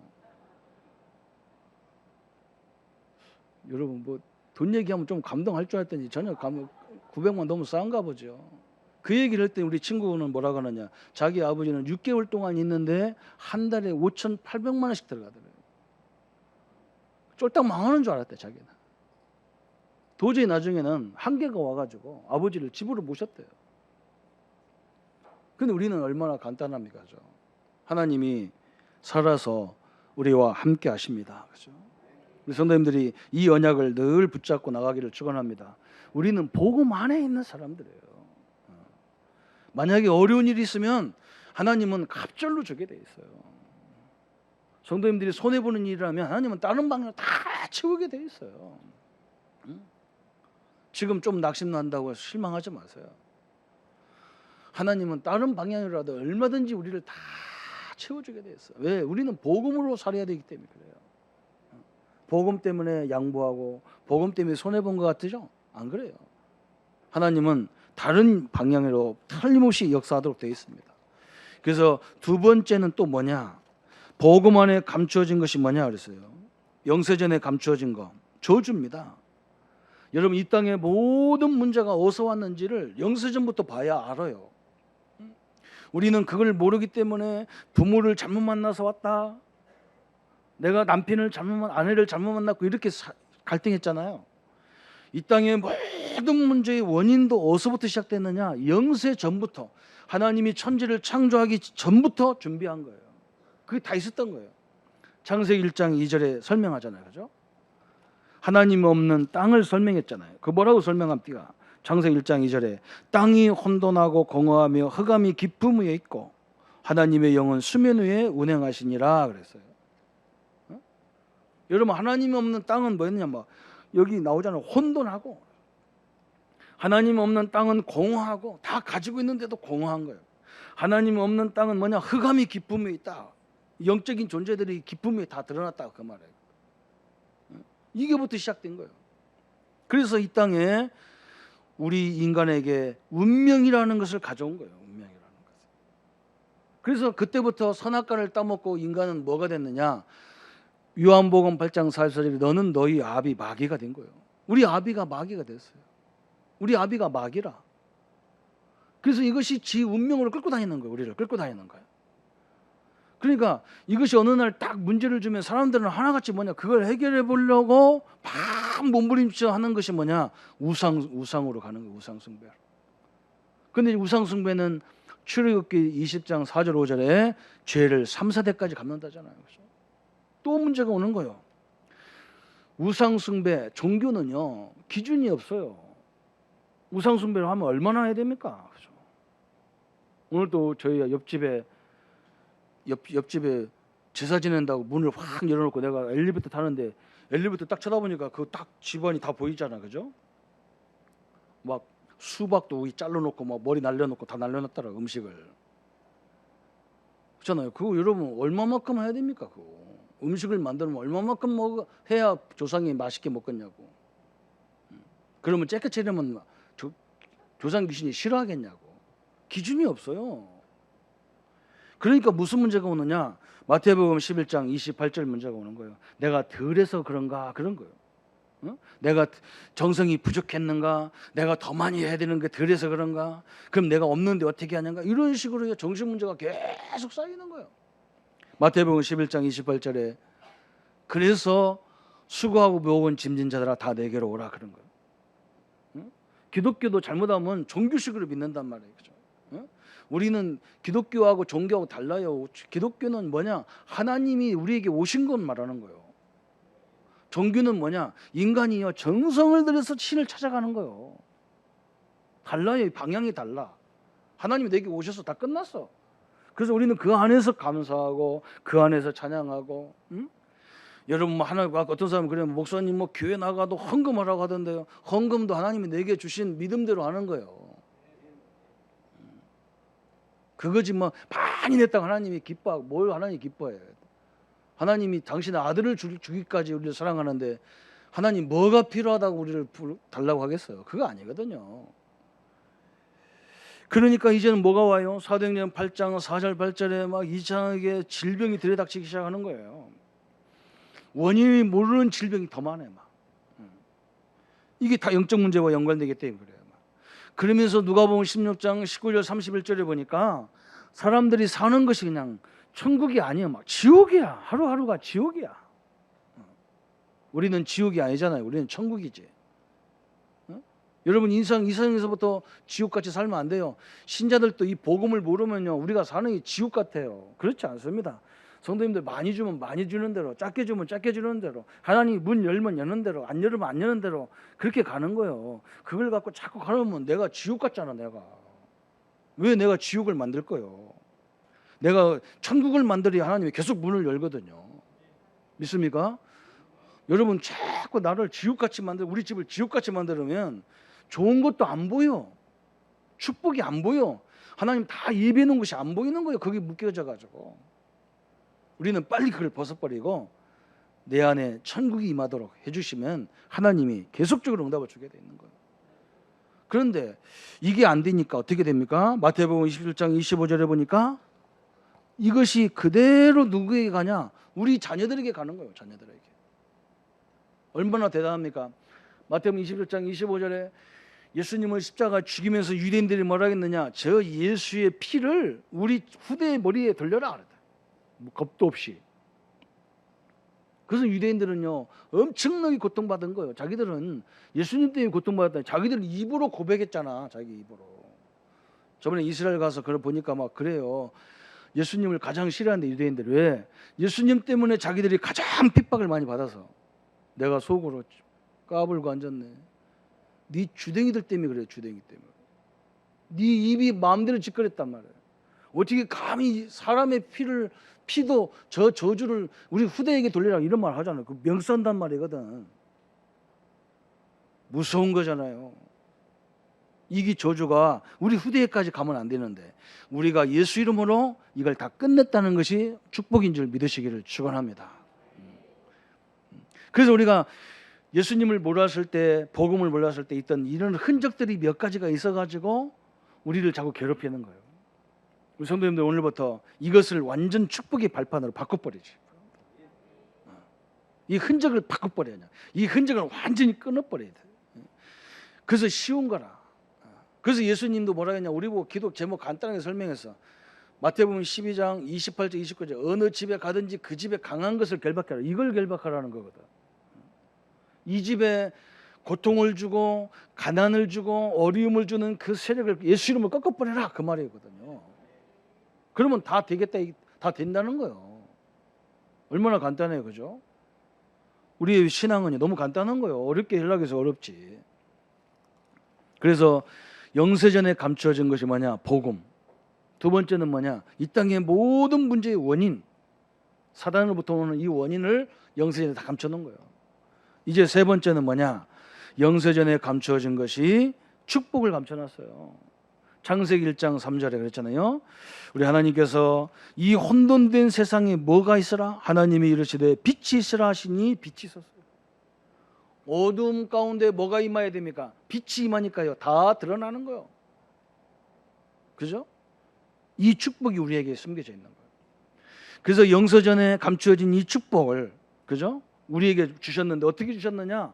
여러분 뭐 돈 얘기하면 좀 감동할 줄 알았더니 전혀 900만 원 너무 싼가 보죠. 그 얘기를 할 때 우리 친구는 뭐라고 하느냐. 자기 아버지는 6개월 동안 있는데 한 달에 5,800만 원씩 들어가더래요. 쫄딱 망하는 줄 알았대 자기는. 도저히 나중에는 한계가 와가지고 아버지를 집으로 모셨대요. 근데 우리는 얼마나 간단합니까? 그죠? 하나님이 살아서 우리와 함께 하십니다. 그죠? 우리 성도님들이 이 언약을 늘 붙잡고 나가기를 축원합니다. 우리는 복음 안에 있는 사람들이에요. 만약에 어려운 일이 있으면 하나님은 갑절로 주게 돼 있어요. 성도님들이 손해보는 일이라면 하나님은 다른 방향으로 다 채우게 돼 있어요. 지금 좀 낙심난다고 실망하지 마세요. 하나님은 다른 방향이라도 얼마든지 우리를 다 채워주게 돼 있어요. 왜? 우리는 복음으로 살아야 되기 때문에 그래요. 복음 때문에 양보하고 복음 때문에 손해본 것 같으죠? 안 그래요. 하나님은 다른 방향으로 틀림없이 역사하도록 되어 있습니다. 그래서 두 번째는 또 뭐냐? 복음 안에 감추어진 것이 뭐냐 그랬어요. 영세전에 감추어진 거 저주입니다. 여러분 이 땅의 모든 문제가 어디서 왔는지를 영세전부터 봐야 알아요. 우리는 그걸 모르기 때문에 부모를 잘못 만나서 왔다. 내가 남편을 아내를 잘못 만났고 이렇게 갈등했잖아요. 이 땅의 모든 문제의 원인도 어디서부터 시작됐느냐? 영세 전부터 하나님이 천지를 창조하기 전부터 준비한 거예요. 그게 다 있었던 거예요. 창세기 1장 2절에 설명하잖아요. 그죠? 하나님 없는 땅을 설명했잖아요. 그 뭐라고 설명합니까? 창세기 1장 2절에 땅이 혼돈하고 공허하며 흑암이 깊음 위에 있고 하나님의 영은 수면 위에 운행하시니라 그랬어요. 어? 여러분 하나님이 없는 땅은 뭐였냐? 여기 나오잖아요. 혼돈하고 하나님 없는 땅은 공허하고 다 가지고 있는데도 공허한 거예요. 하나님 없는 땅은 뭐냐? 흑암이 깊음 위에 있다. 영적인 존재들이 깊음 위에 다 드러났다 그 말이에요. 이게부터 시작된 거예요. 그래서 이 땅에 우리 인간에게 운명이라는 것을 가져온 거예요. 운명이라는 것을. 그래서 그때부터 선악과를 따먹고 인간은 뭐가 됐느냐? 요한복음 8장 4절에 너는 너희 아비 마귀가 된 거예요. 우리 아비가 마귀가 됐어요. 우리 아비가 마귀라. 그래서 이것이 지 운명으로 끌고 다니는 거예요. 우리를 끌고 다니는 거예요. 그러니까 이것이 어느 날 딱 문제를 주면 사람들은 하나같이 뭐냐? 그걸 해결해 보려고 막 몸부림쳐 하는 것이 뭐냐? 우상으로 가는 거예요. 우상숭배. 근데 우상숭배는 출애굽기 20장 4절 5절에 죄를 3, 4대까지 갚는다잖아요. 그렇죠? 또 문제가 오는 거예요. 우상숭배, 종교는요 기준이 없어요. 우상숭배를 하면 얼마나 해야 됩니까? 그렇죠? 오늘도 저희 옆집에 제사 지낸다고 문을 확 열어놓고 내가 엘리베이터 타는데 엘리베이터 딱 쳐다보니까 그 딱 집안이 다 보이잖아, 그죠? 막 수박도 잘라놓고 막 머리 날려놓고 다 날려놨더라 음식을. 그렇잖아요. 그거 여러분 얼마만큼 해야 됩니까? 그거 음식을 만들면 얼마만큼 해야 조상이 맛있게 먹겠냐고. 그러면 째끗해지면 조상 귀신이 싫어하겠냐고. 기준이 없어요. 그러니까 무슨 문제가 오느냐? 마태복음 11장 28절 문제가 오는 거예요. 내가 덜해서 그런가? 그런 거예요. 어? 내가 정성이 부족했는가? 내가 더 많이 해야 되는 게 덜해서 그런가? 그럼 내가 없는데 어떻게 하는가? 이런 식으로 정신 문제가 계속 쌓이는 거예요. 마태복음 11장 28절에 그래서 수고하고 무거운 짐진 자들아 다 내게로 오라 그런 거예요. 어? 기독교도 잘못하면 종교식으로 믿는단 말이에요. 그죠? 우리는 기독교하고 종교하고 달라요. 기독교는 뭐냐? 하나님이 우리에게 오신 것 말하는 거예요. 종교는 뭐냐? 인간이요 정성을 들여서 신을 찾아가는 거예요. 달라요. 방향이 달라. 하나님이 내게 오셔서 다 끝났어. 그래서 우리는 그 안에서 감사하고 그 안에서 찬양하고. 응? 여러분 어떤 사람은 그래요. 목사님 교회 나가도 헌금하라고 하던데요. 헌금도 하나님이 내게 주신 믿음대로 하는 거예요. 그거지 많이 냈다고 하나님이 기뻐하고 뭘 하나님이 기뻐해요. 하나님이 당신의 아들을 주기까지 우리를 사랑하는데 하나님 뭐가 필요하다고 우리를 달라고 하겠어요? 그거 아니거든요. 그러니까 이제는 뭐가 와요? 사도행전 8장 4절 8절에 막 이상하게 질병이 들이닥치기 시작하는 거예요. 원인이 모르는 질병이 더 많아요. 이게 다 영적 문제와 연관되기 때문에 그래요. 그러면서 누가복음 16장 19절 31절에 보니까 사람들이 사는 것이 그냥 천국이 아니에요. 막 지옥이야. 하루하루가 지옥이야. 우리는 지옥이 아니잖아요. 우리는 천국이지. 여러분 이상에서부터 지옥같이 살면 안 돼요. 신자들도 이 복음을 모르면요 우리가 사는 게 지옥 같아요. 그렇지 않습니다. 성도님들 많이 주면 많이 주는 대로, 작게 주면 작게 주는 대로, 하나님이 문 열면 여는 대로, 안 열으면 안 여는 대로 그렇게 가는 거예요. 그걸 갖고 자꾸 가려면 내가 지옥 같잖아. 내가 왜 내가 지옥을 만들 거예요? 내가 천국을 만들어야 하나님이 계속 문을 열거든요. 믿습니까? 여러분 자꾸 나를 지옥같이 우리 집을 지옥같이 만들면 좋은 것도 안 보여. 축복이 안 보여. 하나님 다 예비해 놓은 것이 안 보이는 거예요. 거기 묶여져 가지고. 우리는 빨리 그걸 벗어버리고 내 안에 천국이 임하도록 해주시면 하나님이 계속적으로 응답을 주게 돼 있는 거예요. 그런데 이게 안 되니까 어떻게 됩니까? 마태복음 27장 25절에 보니까 이것이 그대로 누구에게 가냐? 우리 자녀들에게 가는 거예요. 자녀들에게. 얼마나 대단합니까? 마태복음 27장 25절에 예수님을 십자가 죽이면서 유대인들이 뭐라 했느냐? 저 예수의 피를 우리 후대의 머리에 돌려라 그랬다. 뭐 겁도 없이. 그래서 유대인들은요 엄청나게 고통받은 거예요. 자기들은 예수님 때문에 고통받았다. 자기들은 입으로 고백했잖아. 자기 입으로. 저번에 이스라엘 가서 그걸 보니까 막 그래요. 예수님을 가장 싫어하는데 유대인들 왜? 예수님 때문에 자기들이 가장 핍박을 많이 받아서 내가 속으로 까불고 앉았네. 네 주댕이들 때문에 그래. 주댕이 때문에. 네 입이 마음대로 짓거렸단 말이에요. 어떻게 감히 사람의 피도 저 저주를 우리 후대에게 돌리라 이런 말 하잖아요. 그 명수한단 말이거든. 무서운 거잖아요. 이 저주가 우리 후대에까지 가면 안 되는데 우리가 예수 이름으로 이걸 다 끝냈다는 것이 축복인 줄 믿으시기를 축원합니다. 그래서 우리가 예수님을 몰랐을 때, 복음을 몰랐을 때 있던 이런 흔적들이 몇 가지가 있어가지고 우리를 자꾸 괴롭히는 거예요. 우리 성도님들 오늘부터 이것을 완전 축복의 발판으로 바꿔버리지. 이 흔적을 바꿔버려야 돼. 이 흔적을 완전히 끊어버려야 돼. 그래서 쉬운 거라. 그래서 예수님도 뭐라 했냐? 우리 보고 기도 제목 간단하게 설명했어. 마태복음 12장 28절 29절 어느 집에 가든지 그 집에 강한 것을 결박하라. 이걸 결박하라는 거거든. 이 집에 고통을 주고 가난을 주고 어려움을 주는 그 세력을 예수 이름으로 꺾어버려라 그 말이거든요. 그러면 다 되겠다, 다 된다는 거예요. 얼마나 간단해요, 그죠? 우리의 신앙은 너무 간단한 거예요. 어렵게 하려고 해서 어렵지. 그래서 영세전에 감추어진 것이 뭐냐? 복음. 두 번째는 뭐냐? 이 땅의 모든 문제의 원인, 사단으로부터 오는 이 원인을 영세전에 다 감춰놓은 거예요. 이제 세 번째는 뭐냐? 영세전에 감추어진 것이 축복을 감춰놨어요. 창세기 1장 3절에 그랬잖아요. 우리 하나님께서 이 혼돈된 세상에 뭐가 있으라? 하나님이 이르시되 빛이 있으라 하시니 빛이 있었어요. 어둠 가운데 뭐가 임해야 됩니까? 빛이 임하니까요. 다 드러나는 거예요. 그죠? 이 축복이 우리에게 숨겨져 있는 거예요. 그래서 영세전에 감추어진 이 축복을, 그죠? 우리에게 주셨는데 어떻게 주셨느냐?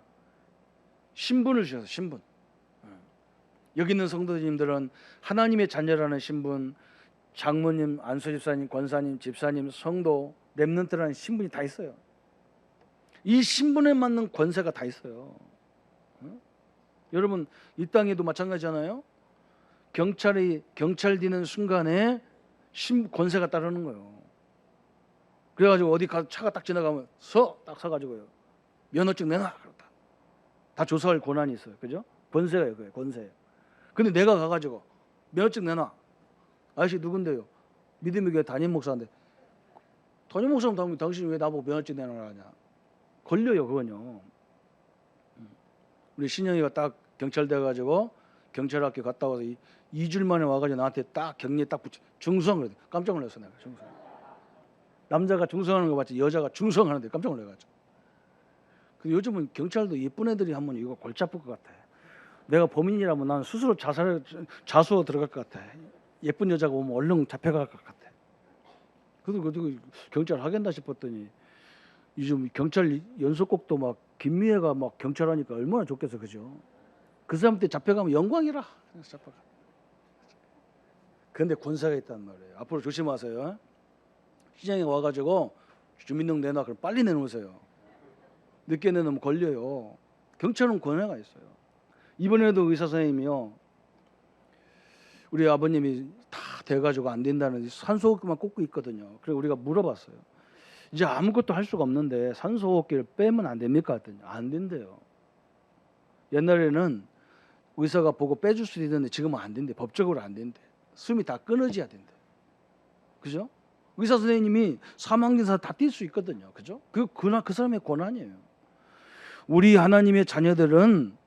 신분을 주셨어요. 신분. 여기 있는 성도님들은 하나님의 자녀라는 신분, 장모님, 안수집사님, 권사님, 집사님, 성도, 렘넌트라는 신분이 다 있어요. 이 신분에 맞는 권세가 다 있어요. 여러분 이 땅에도 마찬가지잖아요. 경찰 디는 순간에 권세가 따르는 거예요. 그래가지고 어디 가서 차가 딱 지나가면 딱 서가지고요. 면허증 내놔. 다 조사할 권한이 있어요. 그죠? 권세예요. 그게 권세. 근데 내가 가가지고 면허증 내놔. 아저씨 누군데요? 믿음의 교회 담임 목사인데. 담임 목사면 당신이 왜 나보고 면허증 내놔라 하냐. 걸려요 그건요. 우리 신영이가 딱 경찰 돼가지고 경찰학교 갔다 와서 2주 만에 와가지고 나한테 딱 격리에 딱 붙여 중수한 거래. 깜짝 놀랐어 내가. 중수한. 남자가 중수하는 거 봤지 여자가 중수하는데 깜짝 놀래가지고. 요즘은 경찰도 예쁜 애들이 하면 이거 골치 아플 것 같아. 내가 범인이라면 난 스스로 자수로 들어갈 것 같아. 예쁜 여자가 오면 얼른 잡혀갈 것 같아. 그래도 경찰 하겠나 싶었더니 요즘 경찰 연속곡도 막 김미애가 막 경찰하니까 얼마나 좋겠어, 그죠? 그 사람한테 잡혀가면 영광이라. 잡혀가. 그런데 권세가 있단 말이에요. 앞으로 조심하세요. 시장에 와가지고 주민등록 내놔. 그럼 빨리 내놓으세요. 늦게 내놓으면 걸려요. 경찰은 권한가 있어요. 이번에도 의사 선생님이요. 우리 아버님이 다 돼가지고 안 된다는 산소호흡기만 꽂고 있거든요. 그래서 우리가 물어봤어요. 이제 아무것도 할 수가 없는데 산소호흡기를 빼면 안 됩니까? 했더니 안 된대요. 옛날에는 의사가 보고 빼줄 수도 있는데 지금은 안 된대. 법적으로 안 된대. 숨이 다 끊어져야 된대. 그죠? 의사 선생님이 사망진사 다 뛸 수 있거든요. 그죠? 그 사람의 권한이에요. 우리 하나님의 자녀들은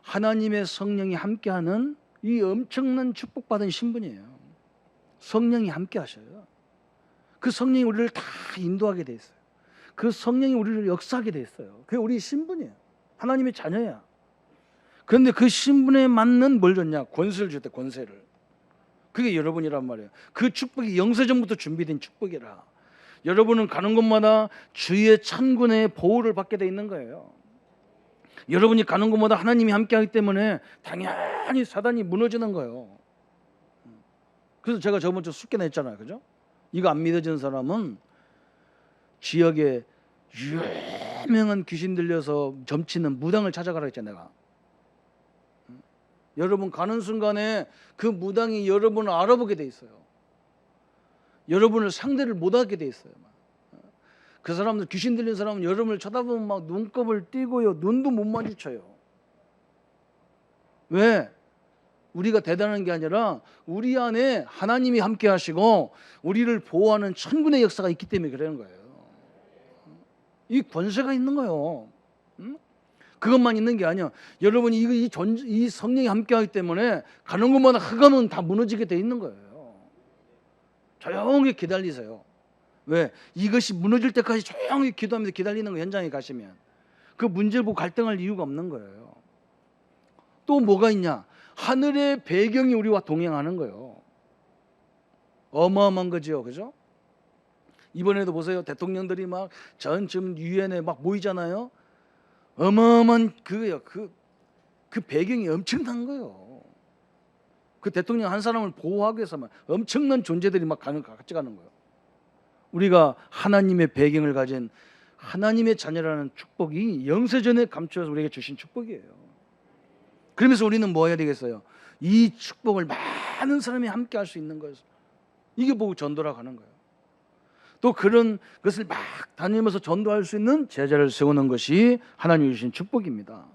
하나님의 성령이 함께하는 이 엄청난 축복받은 신분이에요. 성령이 함께 하셔요. 그 성령이 우리를 다 인도하게 돼 있어요. 그 성령이 우리를 역사하게 돼 있어요. 그게 우리 신분이에요. 하나님의 자녀야. 그런데 그 신분에 맞는 뭘 줬냐? 권세를 줬대, 권세를. 그게 여러분이란 말이에요. 그 축복이 영세전부터 준비된 축복이라. 여러분은 가는 곳마다 주의 천군의 보호를 받게 돼 있는 거예요. 여러분이 가는 곳마다 하나님이 함께하기 때문에 당연히 사단이 무너지는 거예요. 그래서 제가 저번 주 숙제나 했잖아요, 그죠? 이거 안 믿어지는 사람은 지역에 유명한 귀신 들려서 점치는 무당을 찾아가라 했잖아요, 내가. 여러분 가는 순간에 그 무당이 여러분을 알아보게 돼 있어요. 여러분을 상대를 못하게 돼 있어요. 그 사람들, 귀신 들린 사람은 여러분을 쳐다보면 막 눈곱을 띄고요, 눈도 못 마주쳐요. 왜? 우리가 대단한 게 아니라 우리 안에 하나님이 함께 하시고 우리를 보호하는 천군의 역사가 있기 때문에 그러는 거예요. 이 권세가 있는 거예요. 그것만 있는 게 아니야. 여러분이 이 성령이 함께하기 때문에 가는 곳마다 흑암은 다 무너지게 돼 있는 거예요. 조용히 기다리세요. 왜? 이것이 무너질 때까지 조용히 기도하면서 기다리는 거, 현장에 가시면 그 문제를 보고 갈등할 이유가 없는 거예요. 또 뭐가 있냐? 하늘의 배경이 우리와 동행하는 거예요. 어마어마한 거죠, 그죠? 이번에도 보세요. 대통령들이 막 지금 유엔에 막 모이잖아요. 어마어마한 그거예요. 그 배경이 엄청난 거예요. 그 대통령 한 사람을 보호하기 위해서만 엄청난 존재들이 막 같이 가는 거예요. 우리가 하나님의 배경을 가진 하나님의 자녀라는 축복이 영세전에 감추어서 우리에게 주신 축복이에요. 그러면서 우리는 뭐 해야 되겠어요? 이 축복을 많은 사람이 함께 할 수 있는 거예요. 이게 보고 전도라고 하는 거예요. 또 그런 것을 막 다니면서 전도할 수 있는 제자를 세우는 것이 하나님이 주신 축복입니다.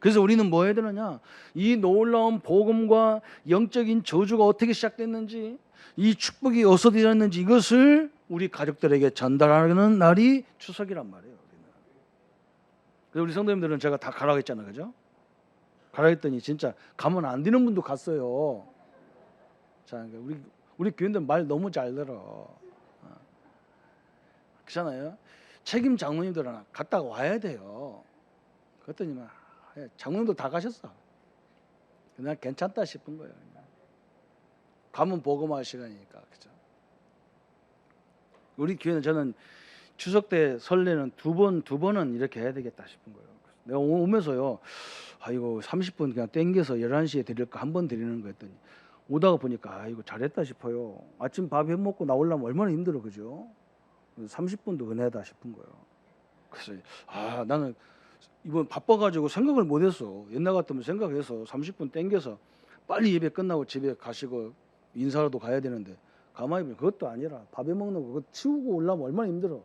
그래서 우리는 뭐 해야 되느냐? 이 놀라운 복음과 영적인 저주가 어떻게 시작됐는지, 이 축복이 어디서 되었는지 이것을 우리 가족들에게 전달하는 날이 추석이란 말이에요. 그래서 우리 성도님들은 제가 다 가라고 했잖아요, 그죠? 가라 했더니 진짜 가면 안 되는 분도 갔어요. 자, 우리 교인들 말 너무 잘 들어. 그렇잖아요. 책임 장로님들은 갔다가 와야 돼요. 그랬더니 막 장로님도 다 가셨어. 그냥 괜찮다 싶은 거예요. 그냥. 가면 복음할 시간이니까, 그죠? 우리 교회는 저는 추석 때 설레는 두 번은 이렇게 해야 되겠다 싶은 거예요. 내가 오면서요, 이거 30분 그냥 땡겨서 11시에 드릴까 한 번 드리는 거 했더니 오다가 보니까 이거 잘했다 싶어요. 아침 밥 해 먹고 나오려면 얼마나 힘들어, 그죠? 30분도 은혜다 싶은 거예요. 그래서 나는 이번 바빠가지고 생각을 못했어. 옛날 같으면 생각해서 30분 땡겨서 빨리 예배 끝나고 집에 가시고 인사라도 가야 되는데 가만히 보면 그것도 아니라 밥에 먹는 거 그거 치우고 올라면 얼마나 힘들어.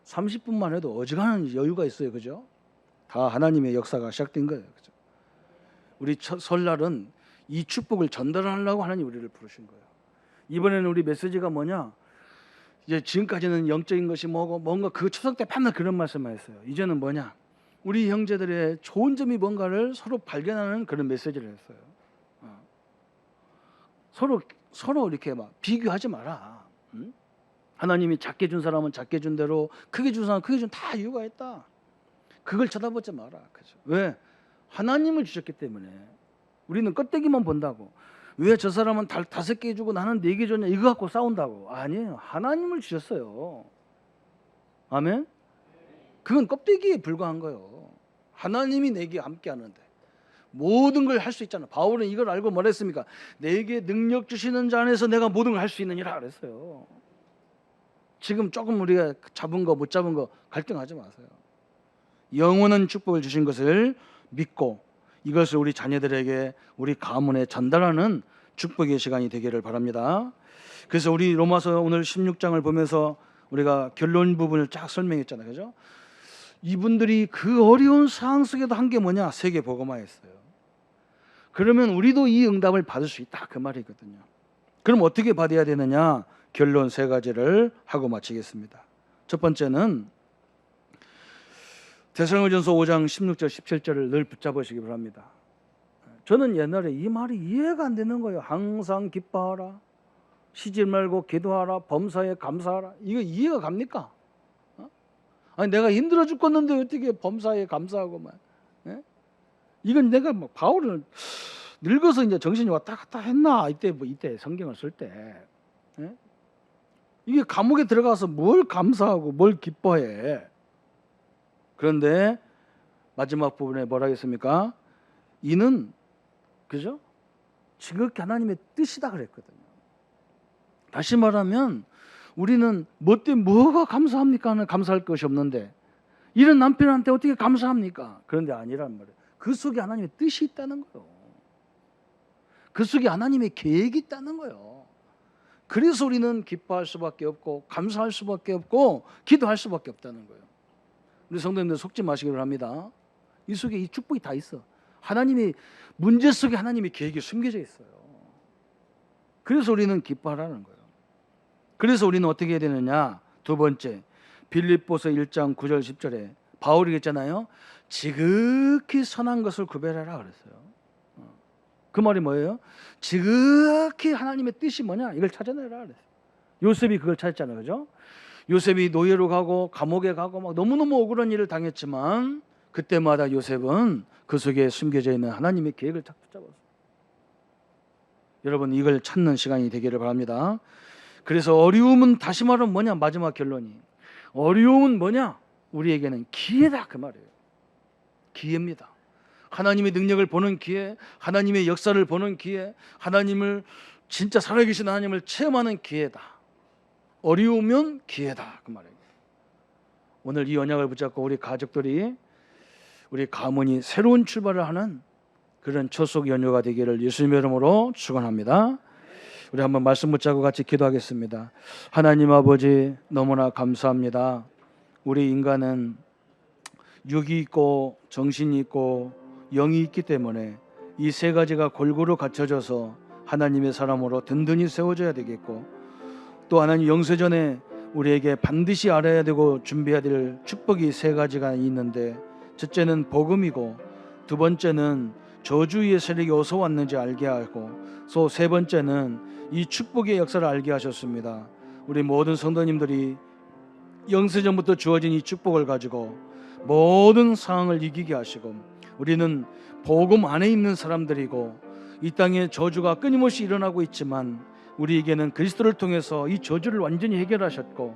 30분만 해도 어지간한 여유가 있어요, 그죠? 다 하나님의 역사가 시작된 거예요, 그죠? 우리 설날은 이 축복을 전달하려고 하나님 우리를 부르신 거예요. 이번에는 우리 메시지가 뭐냐? 이제 지금까지는 영적인 것이 뭐고 뭔가 그 추석 때 맨날 그런 말씀만 했어요. 이제는 뭐냐? 우리 형제들의 좋은 점이 뭔가를 서로 발견하는 그런 메시지를 했어요. 서로 이렇게 막 비교하지 마라. 응? 하나님이 작게 준 사람은 작게 준 대로, 크게 준 사람은 크게 준 다 이유가 있다. 그걸 쳐다보지 마라. 그죠? 왜? 하나님을 주셨기 때문에. 우리는 껍데기만 본다고. 왜 저 사람은 5개 주고 나는 4개 줬냐 이거 갖고 싸운다고. 아니에요. 하나님을 주셨어요. 아멘? 그건 껍데기에 불과한 거예요. 하나님이 내게 함께 하는데 모든 걸 할 수 있잖아. 바울은 이걸 알고 뭐랬습니까? 내게 능력 주시는 자 안에서 내가 모든 걸 할 수 있느니라 그랬어요. 지금 조금 우리가 잡은 거 못 잡은 거 갈등하지 마세요. 영원한 축복을 주신 것을 믿고 이것을 우리 자녀들에게 우리 가문에 전달하는 축복의 시간이 되기를 바랍니다. 그래서 우리 로마서 오늘 16장을 보면서 우리가 결론 부분을 쫙 설명했잖아요, 그죠? 이분들이 그 어려운 상황 속에도 한 게 뭐냐? 세계 복음화했어요. 그러면 우리도 이 응답을 받을 수 있다, 그 말이거든요. 그럼 어떻게 받아야 되느냐? 결론 3가지를 하고 마치겠습니다. 첫 번째는 데살로니가전서 5장 16절 17절을 늘 붙잡으시기 바랍니다. 저는 옛날에 이 말이 이해가 안 되는 거예요. 항상 기뻐하라, 쉬지 말고 기도하라, 범사에 감사하라. 이거 이해가 갑니까? 아니 내가 힘들어 죽겠는데 어떻게 범사에 감사하고만? 예? 이건 내가 뭐 바울을 늙어서 이제 정신이 왔다 갔다 했나 이때 성경을 쓸 때, 예? 이게 감옥에 들어가서 뭘 감사하고 뭘 기뻐해. 그런데 마지막 부분에 뭐라 했습니까? 이는 그죠? 지극히 하나님의 뜻이다 그랬거든요. 다시 말하면 우리는 뭐 때문에 뭐가 감사합니까? 감사할 것이 없는데 이런 남편한테 어떻게 감사합니까? 그런데 아니란 말이에요. 그 속에 하나님의 뜻이 있다는 거예요. 그 속에 하나님의 계획이 있다는 거예요. 그래서 우리는 기뻐할 수밖에 없고 감사할 수밖에 없고 기도할 수밖에 없다는 거예요. 우리 성도님들 속지 마시기를 합니다. 이 속에 이 축복이 다 있어. 하나님의 문제 속에 하나님의 계획이 숨겨져 있어요. 그래서 우리는 기뻐하라는 거예요. 그래서 우리는 어떻게 해야 되느냐? 두 번째, 빌립보서 1장 9절 10절에 바울이 했잖아요. 지극히 선한 것을 구별하라 그랬어요. 그 말이 뭐예요? 지극히 하나님의 뜻이 뭐냐? 이걸 찾아내라 그랬어요. 요셉이 그걸 찾았잖아요. 그죠? 요셉이 노예로 가고 감옥에 가고 막 너무너무 억울한 일을 당했지만 그때마다 요셉은 그 속에 숨겨져 있는 하나님의 계획을 딱 붙잡았어요. 여러분 이걸 찾는 시간이 되기를 바랍니다. 그래서 어려움은 다시 말하면 뭐냐? 마지막 결론이 어려움은 뭐냐? 우리에게는 기회다 그 말이에요. 기회입니다. 하나님의 능력을 보는 기회, 하나님의 역사를 보는 기회, 하나님을 진짜 살아계신 하나님을 체험하는 기회다. 어려우면 기회다 그 말이에요. 오늘 이 언약을 붙잡고 우리 가족들이 우리 가문이 새로운 출발을 하는 그런 초속 연휴가 되기를 예수님의 이름으로 축원합니다. 우리 한번 말씀 붙잡고 같이 기도하겠습니다. 하나님 아버지 너무나 감사합니다. 우리 인간은 육이 있고 정신이 있고 영이 있기 때문에 이 세 가지가 골고루 갖춰져서 하나님의 사람으로 든든히 세워져야 되겠고 또 하나님 영세전에 우리에게 반드시 알아야 되고 준비해야 될 축복이 세 가지가 있는데 첫째는 복음이고 두 번째는 저주의 세력이 어디서 왔는지 알게 하고 또 세 번째는 이 축복의 역사를 알게 하셨습니다. 우리 모든 성도님들이 영세전부터 주어진 이 축복을 가지고 모든 상황을 이기게 하시고 우리는 복음 안에 있는 사람들이고 이 땅에 저주가 끊임없이 일어나고 있지만 우리에게는 그리스도를 통해서 이 저주를 완전히 해결하셨고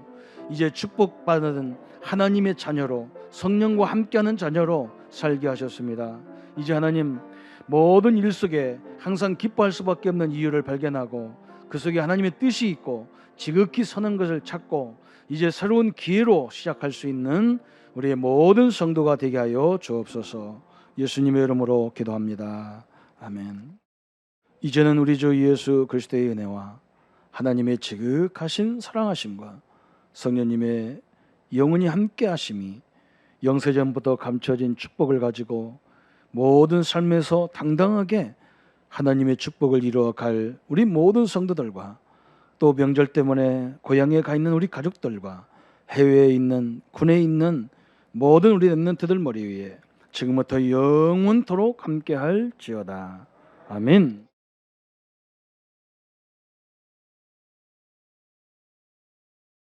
이제 축복받은 하나님의 자녀로 성령과 함께하는 자녀로 살게 하셨습니다. 이제 하나님 모든 일 속에 항상 기뻐할 수밖에 없는 이유를 발견하고 그 속에 하나님의 뜻이 있고 지극히 선한 것을 찾고 이제 새로운 기회로 시작할 수 있는 우리의 모든 성도가 되게 하여 주옵소서. 예수님의 이름으로 기도합니다. 아멘. 이제는 우리 주 예수 그리스도의 은혜와 하나님의 지극하신 사랑하심과 성령님의 영원히 함께 하심이 영세전부터 감춰진 축복을 가지고 모든 삶에서 당당하게 하나님의 축복을 이루어갈 우리 모든 성도들과 또 명절 때문에 고향에 가 있는 우리 가족들과 해외에 있는 군에 있는 모든 우리 렘넌트들 머리 위에 지금부터 영원토록 함께할지어다. 아멘.